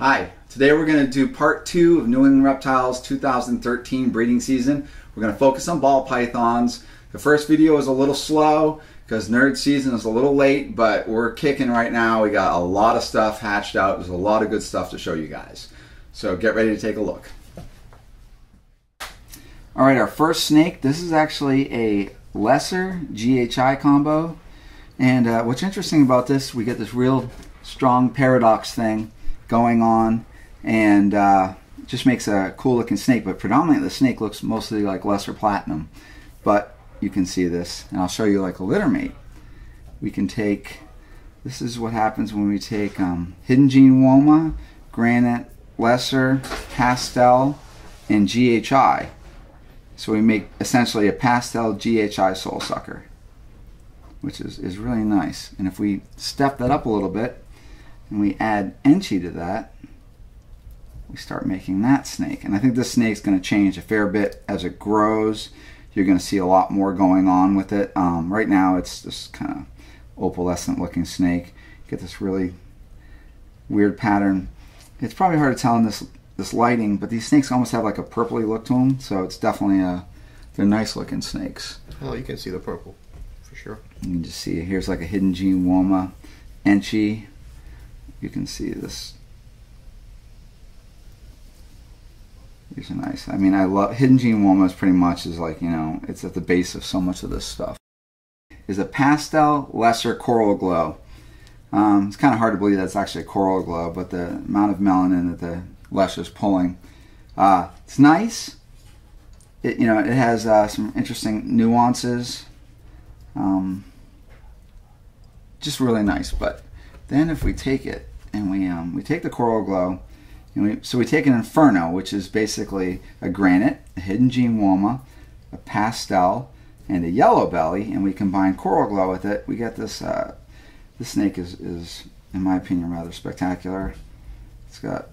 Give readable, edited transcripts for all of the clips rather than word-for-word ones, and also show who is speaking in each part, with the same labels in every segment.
Speaker 1: Hi, today we're going to do part 2 of New England Reptiles 2013 breeding season. We're going to focus on ball pythons. The first video was a little slow because nerd season is a little late, but we're kicking right now. We got a lot of stuff hatched out. There's a lot of good stuff to show you guys. So get ready to take a look. Alright, our first snake, this is actually a lesser GHI combo. And what's interesting about this, we get this real strong paradox thing going on, and just makes a cool looking snake, but predominantly the snake looks mostly like lesser platinum. But you can see this, and I'll show you like a litter mate. We can take, this is what happens when we take Hidden Gene Woma, Granite, Lesser, Pastel, and GHI. So we make essentially a Pastel GHI soul sucker, which is really nice. And if we step that up a little bit, and we add Enchi to that, we start making that snake. And I think this snake's going to change a fair bit as it grows. You're going to see a lot more going on with it. Right now it's this kind of opalescent looking snake. You get this really weird pattern. It's probably hard to tell in this lighting, but these snakes almost have like a purpley look to them, so it's definitely they're nice looking snakes.
Speaker 2: Oh, you can see the purple for sure.
Speaker 1: You can just see here's like a Hidden Gene Woma, Enchi. You can see this. These are nice. I mean, I love Hidden Gene Woma. Is pretty much is like, you know, it's at the base of so much of this stuff. Is a Pastel Lesser Coral Glow. It's kind of hard to believe that's actually a coral glow, but the amount of melanin that the Lesser's pulling, it's nice. It has some interesting nuances. Just really nice. But then if we take it and we take the coral glow, and we take an Inferno, which is basically a Granite, a Hidden Gene Woma, a Pastel, and a Yellow Belly, and we combine coral glow with it, we get this. This snake is, in my opinion, rather spectacular. It's got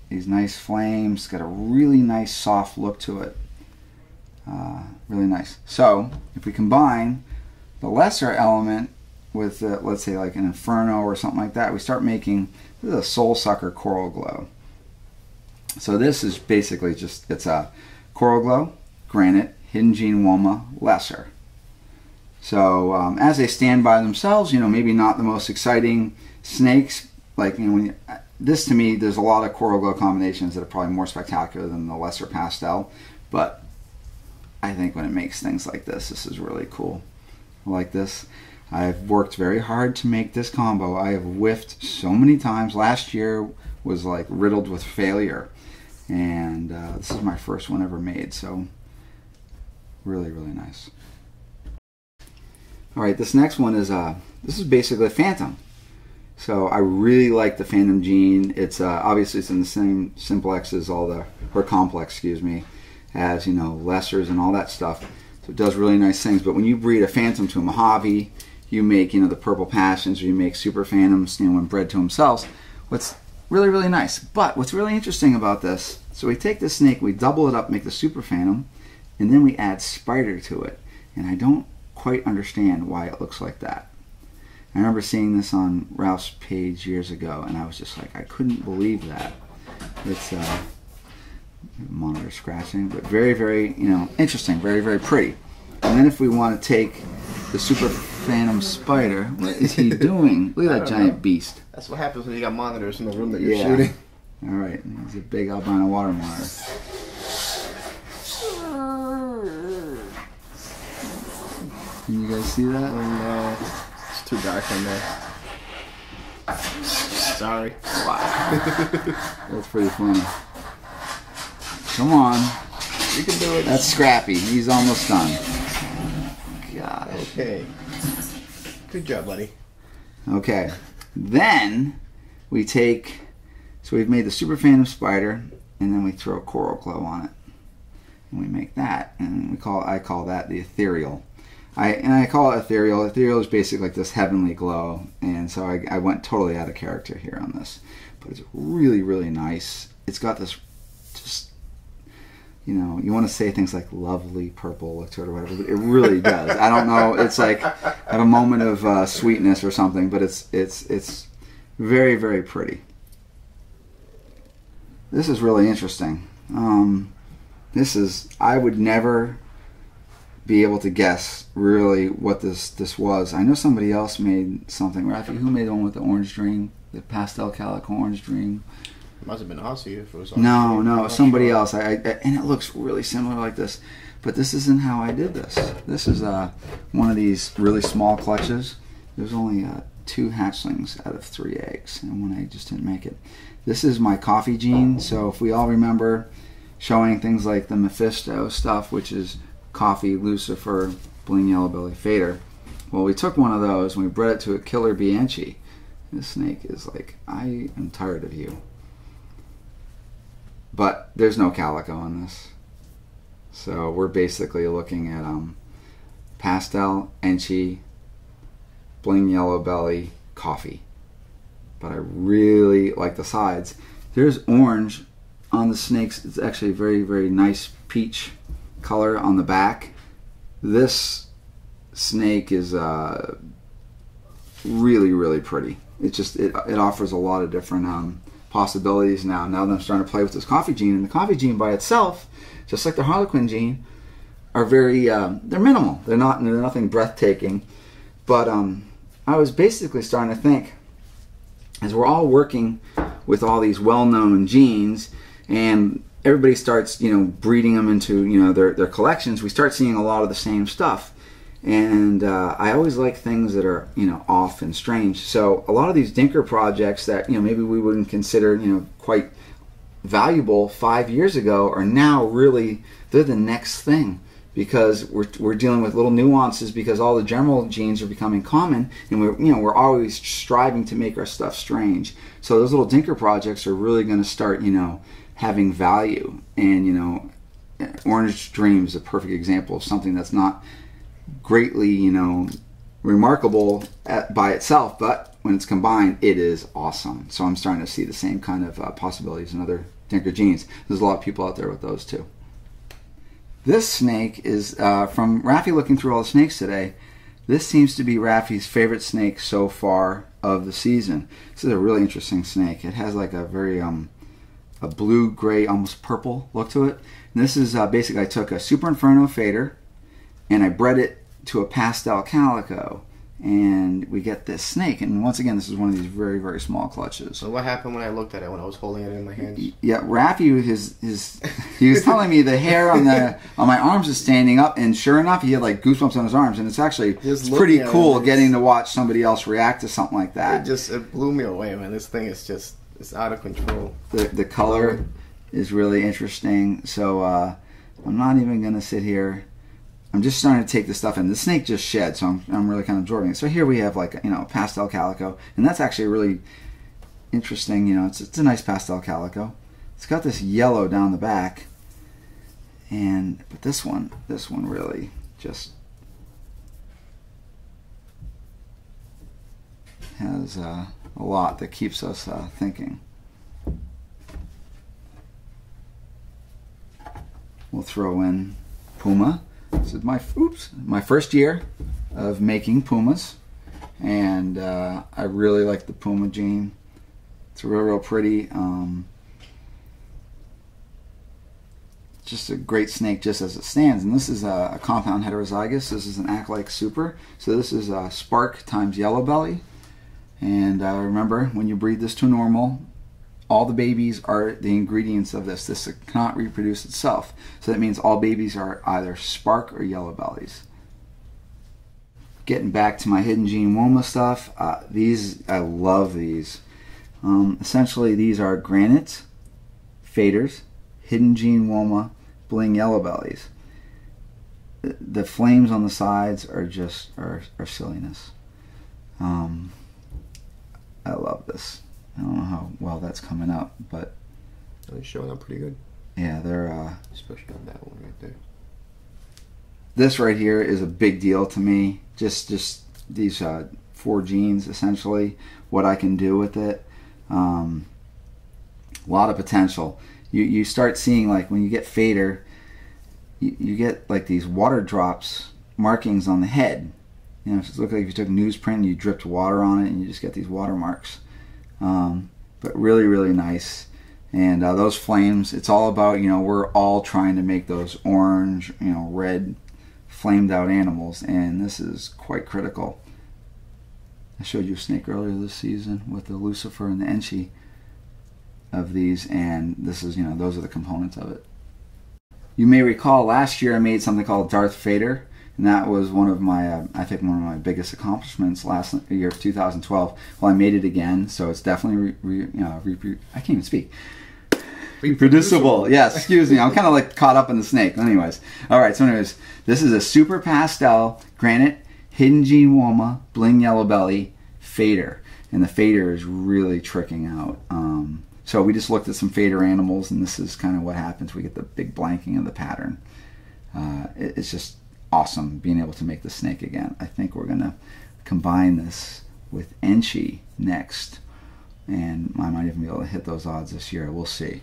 Speaker 1: these nice flames. It's got a really nice soft look to it. Really nice. So if we combine the lesser element with, let's say, like an Inferno or something like that, we start making, this is a Soul Sucker Coral Glow. So this is basically just, it's a Coral Glow, Granite, Hidden Gene Woma, Lesser. So as they stand by themselves, maybe not the most exciting snakes. Like, this to me, there's a lot of coral glow combinations that are probably more spectacular than the lesser pastel. But I think when it makes things like this is really cool. I like this. I've worked very hard to make this combo. I have whiffed so many times. Last year was like riddled with failure, and this is my first one ever made. So really, really nice. Alright, this next one is this is basically a Phantom. So I really like the Phantom gene. It's obviously it's in the same simplex as all the, or complex, excuse me, as lessers and all that stuff. So it does really nice things. But when you breed a Phantom to a Mojave, you make the Purple Passions, or you make Super Phantoms, when bred to themselves. What's really, really nice. But what's really interesting about this, so we take this snake, we double it up, make the Super Phantom, and then we add Spider to it. And I don't quite understand why it looks like that. I remember seeing this on Ralph's page years ago, and I was just like, I couldn't believe that. It's monitor scratching, but very, very interesting, very, very pretty. And then if we want to take the Super Phantom Spider, what is he doing? Look at that giant beast.
Speaker 2: That's what happens when you got monitors in the room that you're shooting.
Speaker 1: All right, he's a big albino water monitor. Can you guys see that?
Speaker 2: Oh no, it's too dark in there. Sorry.
Speaker 1: Wow. That's pretty funny. Come on.
Speaker 2: You can do it.
Speaker 1: That's Scrappy. He's almost done. Gosh.
Speaker 2: Okay. Good job, buddy.
Speaker 1: Okay. Then we take, so we've made the Super Phantom Spider, and then we throw Coral Glow on it. And we make that, and I call that the Ethereal. I call it ethereal. Ethereal is basically like this heavenly glow, and so I went totally out of character here on this. But it's really, really nice. It's got this just, you want to say things like lovely purple look to it or whatever, but it really does. I don't know. It's like have a moment of sweetness or something, but it's very, very pretty. this is really interesting. I would never be able to guess really what this was. I know somebody else made something. Raphy, who made the one with the orange string? The Pastel Calico orange string?
Speaker 2: It must have been Aussie if it was.
Speaker 1: No, somebody else. And it looks really similar like this. But this isn't how I did this. This is one of these really small clutches. There's only 2 hatchlings out of 3 eggs, and 1 egg just didn't make it. This is my coffee gene. So if we all remember showing things like the Mephisto stuff, which is coffee, Lucifer, bling yellow belly fader. Well, we took one of those and we bred it to a killer Bianchi. This snake is like, I am tired of you. But there's no calico on this. So we're basically looking at pastel, enchi, bling yellow belly, coffee. But I really like the sides. There's orange on the snakes. It's actually a very, very nice peach color on the back. This snake is really, really pretty. It offers a lot of different possibilities now that I'm starting to play with this coffee gene. And the coffee gene by itself, just like the Harlequin gene, are very they're minimal. They're nothing breathtaking. But I was basically starting to think, as we're all working with all these well-known genes, and everybody starts, breeding them into, their collections, we start seeing a lot of the same stuff. And I always like things that are, off and strange. So a lot of these dinker projects that, maybe we wouldn't consider, quite valuable 5 years ago are now really, they're the next thing. Because we're dealing with little nuances, because all the general genes are becoming common, and we're always striving to make our stuff strange. So those little dinker projects are really going to start, having value. And Orange Dream is a perfect example of something that's not greatly, remarkable by itself, but when it's combined, it is awesome. So I'm starting to see the same kind of possibilities in other dinker genes. There's a lot of people out there with those too. This snake is from Raphy. Looking through all the snakes today, this seems to be Raphy's favorite snake so far of the season. This is a really interesting snake. It has like a very a blue-gray, almost purple look to it. And this is basically, I took a Super Inferno fader and I bred it to a Pastel Calico, and we get this snake. And once again, this is one of these very, very small clutches.
Speaker 2: So what happened when I looked at it, when I was holding it in my hands?
Speaker 1: Yeah, Raphy, he was telling me the hair on my arms is standing up, and sure enough, he had like goosebumps on his arms, and it's pretty cool getting to watch somebody else react to something like that.
Speaker 2: It blew me away, man. This thing is just, it's out of control.
Speaker 1: The color is really interesting. So I'm not even gonna sit here. I'm just starting to take this stuff in. The snake just shed, so I'm really kind of absorbing it. So here we have like Pastel Calico, and that's actually really interesting. It's a nice Pastel Calico. It's got this yellow down the back, but this one really just has a lot that keeps us thinking. We'll throw in Puma. This is my first year of making Pumas, and I really like the Puma gene. It's real pretty. Just a great snake just as it stands. And this is a compound heterozygous. This is an act-like super. So this is Spark times Yellow Belly. And remember, when you breed this to normal, all the babies are the ingredients of this. This cannot reproduce itself. So that means all babies are either Spark or Yellow Bellies. Getting back to my hidden gene Woma stuff, I love these. Essentially, these are Granites Faders, hidden gene Woma, bling Yellow Bellies. The flames on the sides are just are silliness. I love this. I don't know how well that's coming up, but
Speaker 2: they're showing up pretty good.
Speaker 1: Yeah, they're
Speaker 2: especially on that one right there.
Speaker 1: This right here is a big deal to me. Just these 4 genes, essentially, what I can do with it. A lot of potential. You start seeing, like, when you get fader, you get like these water drops markings on the head. It looks like if you took newsprint and you dripped water on it, and you just get these watermarks. But really, really nice. And those flames, it's all about, we're all trying to make those orange, red, flamed out animals, and this is quite critical. I showed you a snake earlier this season with the Lucifer and the Enchi of these, and this is, those are the components of it. You may recall last year I made something called Darth Vader, and that was one of my, I think one of my biggest accomplishments last year of 2012. Well, I made it again, so it's definitely, I can't even speak. Reproducible. Yes, excuse me. I'm kind of like caught up in the snake. Anyways. Alright, so anyways, this is a super pastel granite hidden gene Woma bling yellow belly fader. And the fader is really tricking out. So we just looked at some fader animals, and this is kind of what happens. We get the big blanking of the pattern. It's just awesome being able to make the snake again. I think we're going to combine this with Enchi next. And I might even be able to hit those odds this year. We'll see.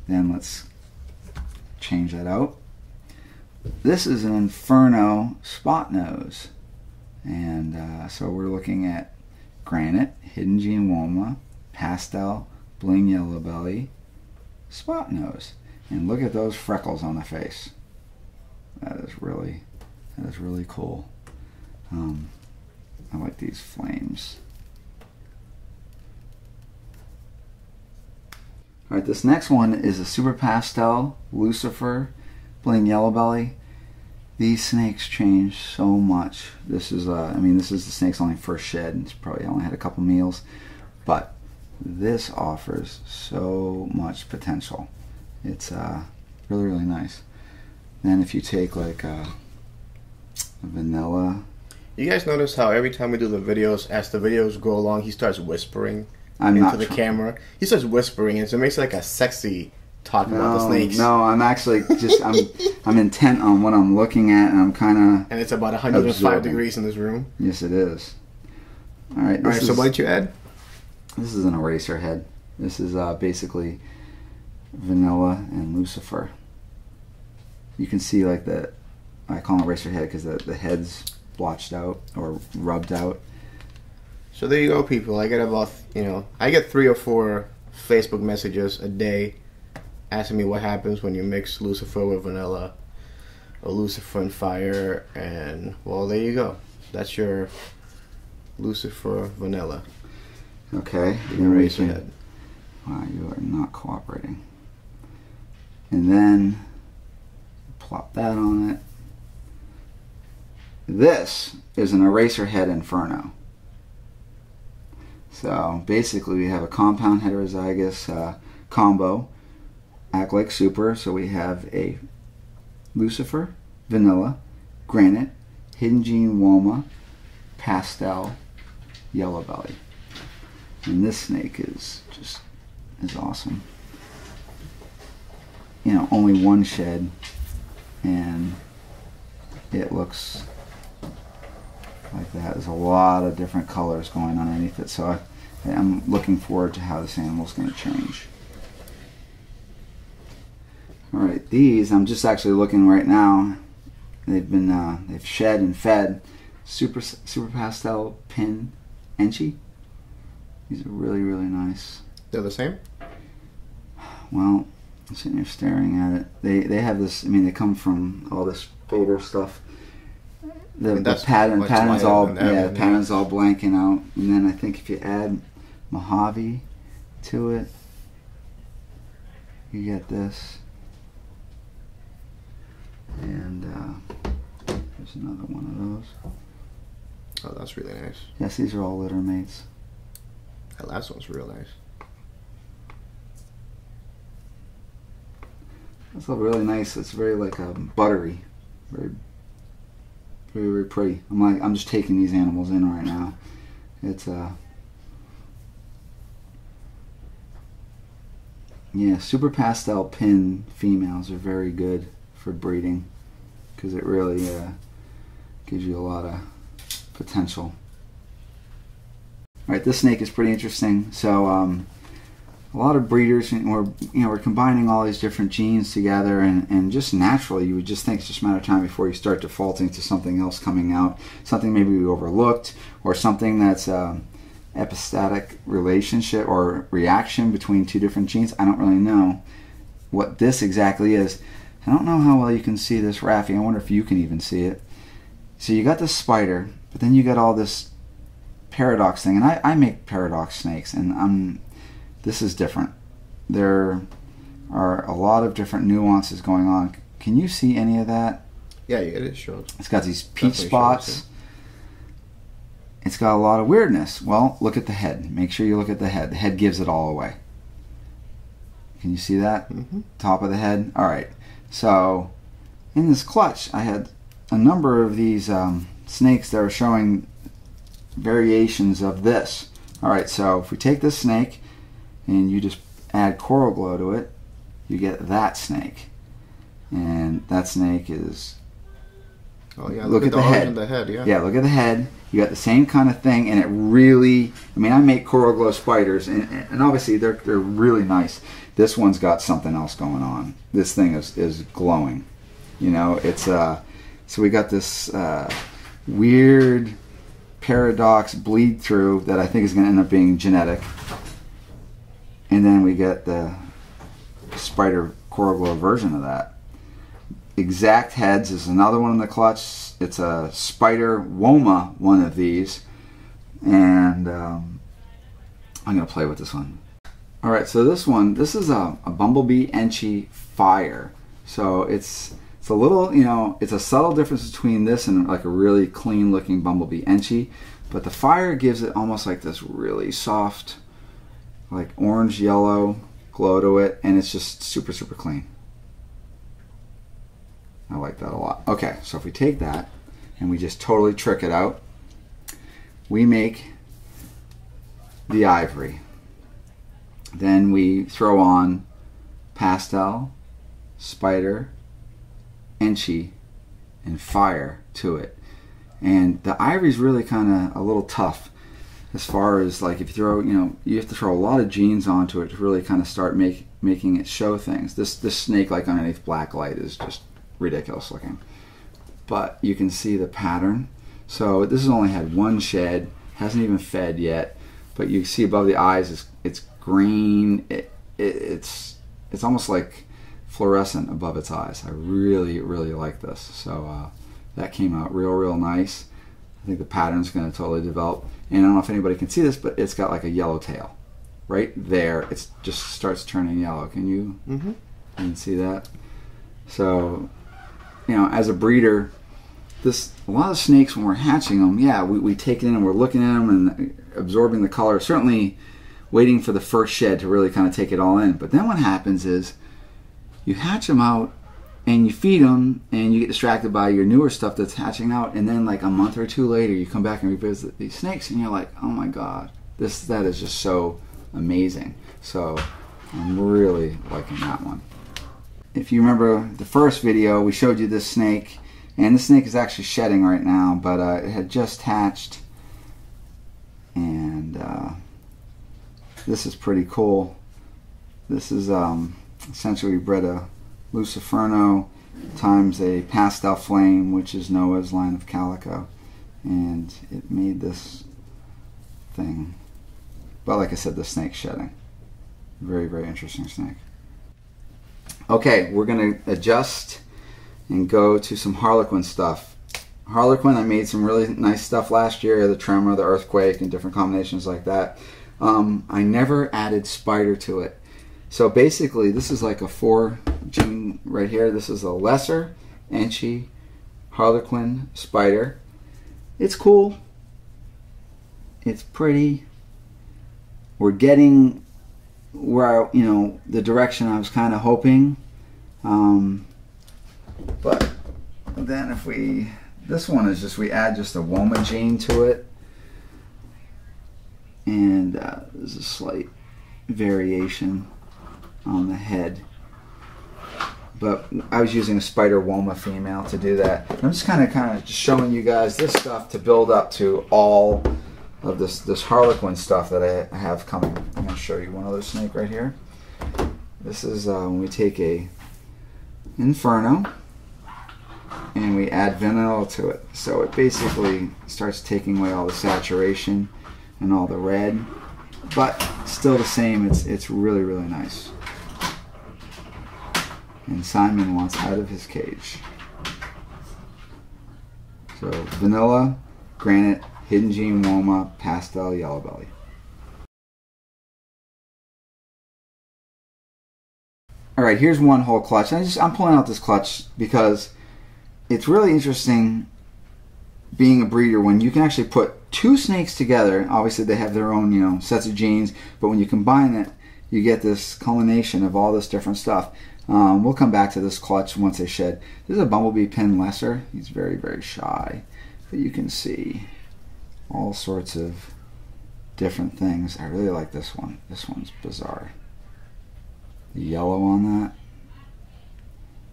Speaker 1: Then let's change that out. This is an Inferno spot nose. And so we're looking at granite, hidden gene Woma, pastel, bling yellow belly, spot nose. And look at those freckles on the face. That is really cool. I like these flames. Alright, this next one is a super pastel Lucifer bling yellow belly. These snakes change so much. This is this is the snake's only first shed. It's probably only had a couple meals, but this offers so much potential. It's really nice. Then if you take like a vanilla.
Speaker 2: You guys notice how every time we do the videos, as the videos go along, he starts whispering into the camera. He starts whispering, and so it makes it like a sexy talk about the snakes.
Speaker 1: No, I'm actually just I'm intent on what I'm looking at, and I'm kind of.
Speaker 2: And it's about 105 degrees in this room.
Speaker 1: Yes, it is. All right.
Speaker 2: All right. So what did you add?
Speaker 1: This is an eraser head. This is basically vanilla and Lucifer. You can see like I call them eraser head because the head's blotched out or rubbed out.
Speaker 2: So there you go, people. I get about, I get 3 or 4 Facebook messages a day asking me what happens when you mix Lucifer with vanilla or Lucifer and fire, and well, there you go. That's your Lucifer vanilla.
Speaker 1: Okay.
Speaker 2: Eraser head.
Speaker 1: Wow, you are not cooperating. And then plop that on it. This is an eraser head Inferno. So basically we have a compound heterozygous combo, act like super. So we have a Lucifer, vanilla, granite, hidden gene Woma, pastel, yellow belly. And this snake is awesome. Only one shed, and it looks like that. There's a lot of different colors going on underneath it, so I'm looking forward to how this animal's going to change. Alright, these I'm just actually looking right now. They've shed and fed. Super Pastel Pin Enchi. These are really nice.
Speaker 2: They're the same?
Speaker 1: Well, I'm sitting here staring at it. They have this. They come from all this Fader stuff. The pattern's all pattern's all blanking out, and then I think if you add Mojave to it, you get this. And there's another one of those.
Speaker 2: Oh, that's really nice.
Speaker 1: Yes, these are all litter mates.
Speaker 2: That last one's real nice.
Speaker 1: It's really nice. It's very like buttery, very pretty. I'm just taking these animals in right now. It's yeah, super pastel pin females are very good for breeding because it really gives you a lot of potential. All right, this snake is pretty interesting. So a lot of breeders, we're combining all these different genes together, and just naturally you would just think it's just a matter of time before you start defaulting to something else coming out, something maybe we overlooked, or something that's epistatic relationship or reaction between two different genes. I don't really know what this exactly is. I don't know how well you can see this Raphy. I wonder if you can even see it. So you got this spider, but then you got all this paradox thing, and I make paradox snakes, and this is different. There are a lot of different nuances going on. Can you see any of that?
Speaker 2: Yeah, you get it showed.
Speaker 1: It's got these peach spots. It's got a lot of weirdness. Well, look at the head. Make sure you look at the head. The head gives it all away. Can you see that?
Speaker 2: Mm-hmm.
Speaker 1: Top of the head? All right. So in this clutch, I had a number of these snakes that are showing variations of this. All right, so if we take this snake and you just add coral glow to it, you get that snake. And that snake is...
Speaker 2: Oh yeah,
Speaker 1: look at the head.
Speaker 2: The head, yeah.
Speaker 1: Yeah, look at the head. You got the same kind of thing, and it really... I mean, I make coral glow spiders, and obviously they're really nice. This one's got something else going on. This thing is glowing. You know, it's... so we got this weird paradox bleed through that I think is going to end up being genetic. And then we get the spider coral glow version of that. Exact heads is another one in the clutch. It's a spider Woma, one of these, and I'm gonna play with this one. All right, so this is a bumblebee Enchi fire. So it's a little, you know, it's a subtle difference between this and like a really clean looking bumblebee Enchi, but the fire gives it almost like this really soft, like orange yellow glow to it, and it's just super clean. I like that a lot. Okay, so if we take that and we just totally trick it out, we make the ivory. Then we throw on pastel, spider, Enchi, and fire to it. And the ivory's really kind of a little tough as far as like if you throw, you know, you have to throw a lot of genes onto it to really kind of start making it show things. This snake like underneath black light is just ridiculous looking, but you can see the pattern. So this has only had one shed, hasn't even fed yet, but you see above the eyes it's green. It's almost like fluorescent above its eyes. I really like this. So that came out real nice. I think the pattern's going to totally develop, and I don't know if anybody can see this, but it's got like a yellow tail right there. It just starts turning yellow. Can you you can see that? So, you know, as a breeder, a lot of snakes, when we're hatching them, yeah, we take it in and we're looking at them and absorbing the color, certainly waiting for the first shed to really kind of take it all in. But then what happens is you hatch them out and you feed them and you get distracted by your newer stuff that's hatching out, and then like a month or two later you come back and revisit these snakes and you're like, oh my god, that is just so amazing. So I'm really liking that one. If you remember the first video, we showed you this snake, and the snake is actually shedding right now, but it had just hatched, and this is pretty cool. This is essentially we bred a Luciferno times a Pastel Flame, which is Noah's line of calico, and it made this thing. But like I said, the snake's shedding. Very interesting snake. Okay, we're going to adjust and go to some Harlequin stuff. Harlequin, I made some really nice stuff last year, the Tremor, the Earthquake, and different combinations like that. I never added spider to it. So basically, this is like a 4 gene right here. This is a lesser Enchi Harlequin Spider. It's cool. It's pretty. We're getting where, you know, the direction I was kind of hoping, but then if this one is just, we add just a Woma gene to it, and there's a slight variation on the head, but I was using a spider Woma female to do that. I'm just kind of just showing you guys this stuff to build up to all of this Harlequin stuff that I have coming. I'm going to show you one other snake right here. This is when we take a Inferno and we add vanilla to it. So it basically starts taking away all the saturation, and all the red, but still the same. It's really, really nice. And Simon wants out of his cage. So vanilla, granite, hidden gene Woma, pastel, yellow belly. All right, here's one whole clutch. I'm pulling out this clutch because it's really interesting being a breeder when you can actually put two snakes together. Obviously, they have their own, you know, sets of genes, but when you combine it, you get this culmination of all this different stuff. We'll come back to this clutch once they shed. This is a Bumblebee Pin Lesser. He's very, very shy, but you can see all sorts of different things. I really like this one. This one's bizarre. The yellow on that.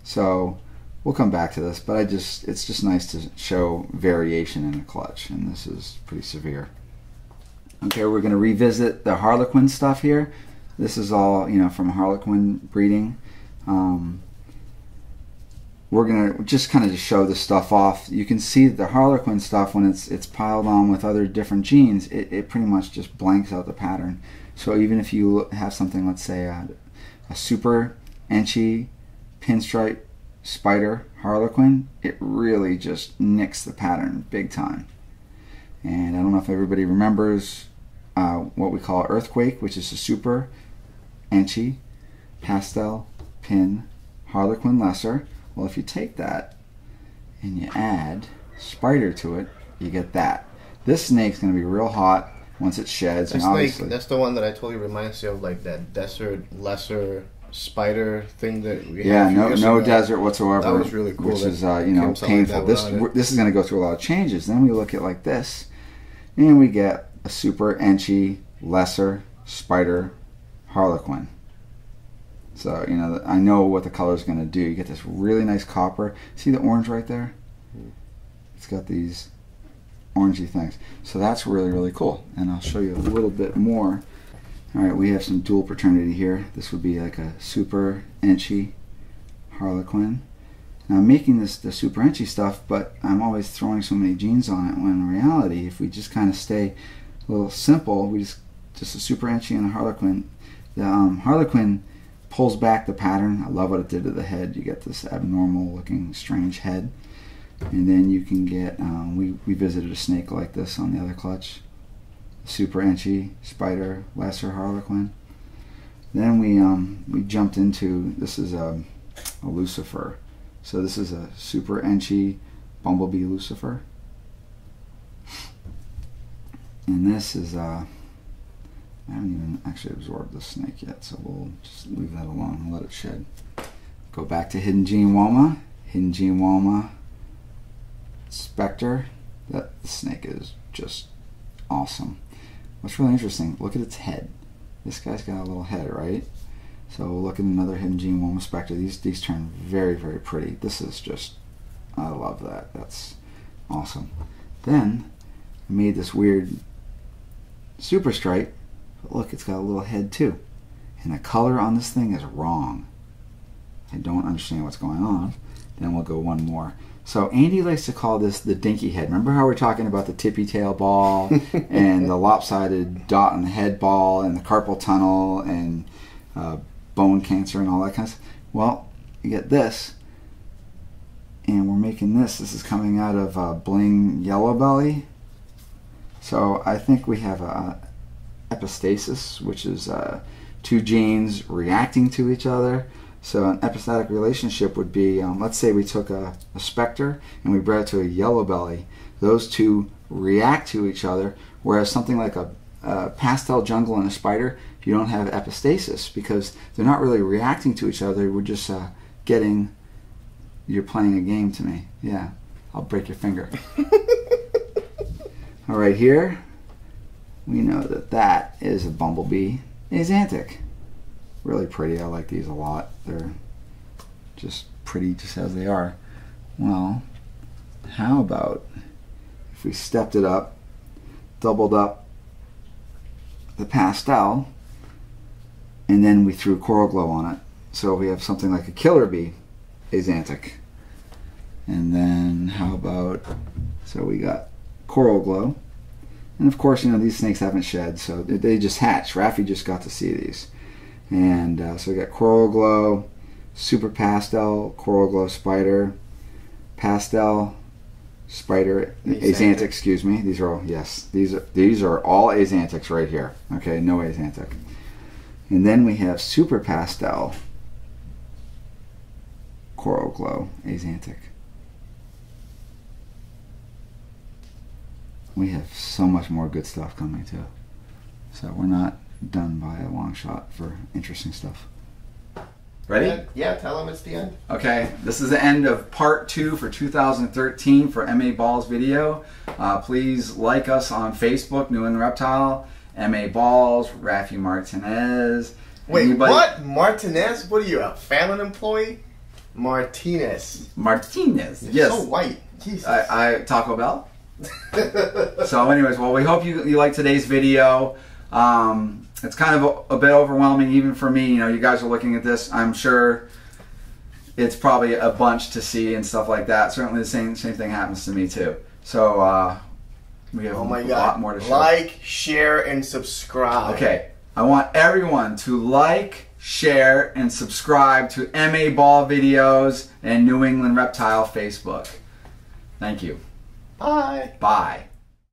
Speaker 1: So we'll come back to this, but it's just nice to show variation in a clutch, and this is pretty severe. Okay, we're going to revisit the Harlequin stuff here. This is all, you know, from Harlequin breeding. We're going to just kind of show this stuff off. You can see the Harlequin stuff, when it's piled on with other different genes, it pretty much just blanks out the pattern. So even if you have something, let's say a super Enchi pinstripe spider Harlequin, it really just nicks the pattern big time. And I don't know if everybody remembers what we call earthquake, which is a super Enchi Pastel Pin Harlequin Lesser. Well, if you take that and you add spider to it, you get that. This snake's going to be real hot once it sheds. And obviously,
Speaker 2: that's the one that I told you reminds you of like that desert lesser spider thing that we had.
Speaker 1: Yeah, no desert whatsoever.
Speaker 2: That was really cool.
Speaker 1: Which is you know, painful. This is going to go through a lot of changes. Then we look at like this, and we get a super Enchi lesser spider Harlequin. So, you know, I know what the color is going to do. You get this really nice copper. See the orange right there? It's got these orangey things. So that's really, really cool. And I'll show you a little bit more. All right, we have some dual paternity here. This would be like a super Enchi Harlequin. Now I'm making this the super Enchi stuff, but I'm always throwing so many genes on it, when in reality, if we just kind of stay a little simple, we just a super Enchi and a Harlequin. The Harlequin pulls back the pattern. I love what it did to the head. You get this abnormal looking strange head. And then you can get, we visited a snake like this on the other clutch. Super Enchi Spider Lesser Harlequin. Then we jumped into, this is a Lucifer. So this is a super Enchi Bumblebee Lucifer. And this is I haven't even actually absorbed this snake yet, so we'll just leave that alone and let it shed. Go back to hidden gene Woma. Hidden gene Woma Spectre. That snake is just awesome. What's really interesting, look at its head. This guy's got a little head, right? So we'll look at another hidden gene Woma Spectre. These turn very, very pretty. This is just, I love that. That's awesome. Then I made this weird super stripe. But look, it's got a little head too. And the color on this thing is wrong. I don't understand what's going on. Then we'll go one more. So Andy likes to call this the dinky head. Remember how we're talking about the tippy tail ball and the lopsided dot on the head ball and the carpal tunnel and bone cancer and all that kind of stuff? Well, you get this, and we're making this. This is coming out of Bling Yellow Belly. So I think we have a epistasis, which is two genes reacting to each other. So an epistatic relationship would be, let's say we took a specter and we bred it to a yellow belly. Those two react to each other, whereas something like a pastel jungle and a spider, you don't have epistasis because they're not really reacting to each other. We're just getting, you're playing a game to me. Yeah, I'll break your finger. All right, here we know that that is a Bumblebee Axanthic. Really pretty. I like these a lot. They're just pretty just as they are. Well, how about if we stepped it up, doubled up the pastel, and then we threw coral glow on it. So we have something like a killer bee Axanthic. And then how about, so we got coral glow, And of course, these snakes haven't shed, so they just hatched. Raphy just got to see these. And so we got Coral Glow, Super Pastel, Coral Glow Spider, Pastel Spider, Axanthic, excuse me. These are all, yes, these are all Axanthics right here. Okay, no Axanthic. And then we have Super Pastel, Coral Glow, Axanthic. We have so much more good stuff coming too. So we're not done by a long shot for interesting stuff. Ready?
Speaker 2: Yeah, tell them it's the end.
Speaker 1: Okay, this is the end of part 2 for 2013 for MA Balls video. Please like us on Facebook, New England Reptile, MA Balls, Raphy Martinez.
Speaker 2: Wait, what? Martinez? What are you, a Fallon employee? Martinez.
Speaker 1: Martinez,
Speaker 2: You're
Speaker 1: yes.
Speaker 2: so white. Jesus.
Speaker 1: I Taco Bell. So anyways, well, we hope you like today's video. It's kind of a bit overwhelming even for me. You guys are looking at this. I'm sure it's probably a bunch to see and stuff like that. Certainly the same thing happens to me too. So we have a lot more to show.
Speaker 2: Like, share, and subscribe.
Speaker 1: Okay, I want everyone to like, share, and subscribe to MA Ball videos and New England Reptile Facebook. Thank you.
Speaker 2: Bye.
Speaker 1: Bye.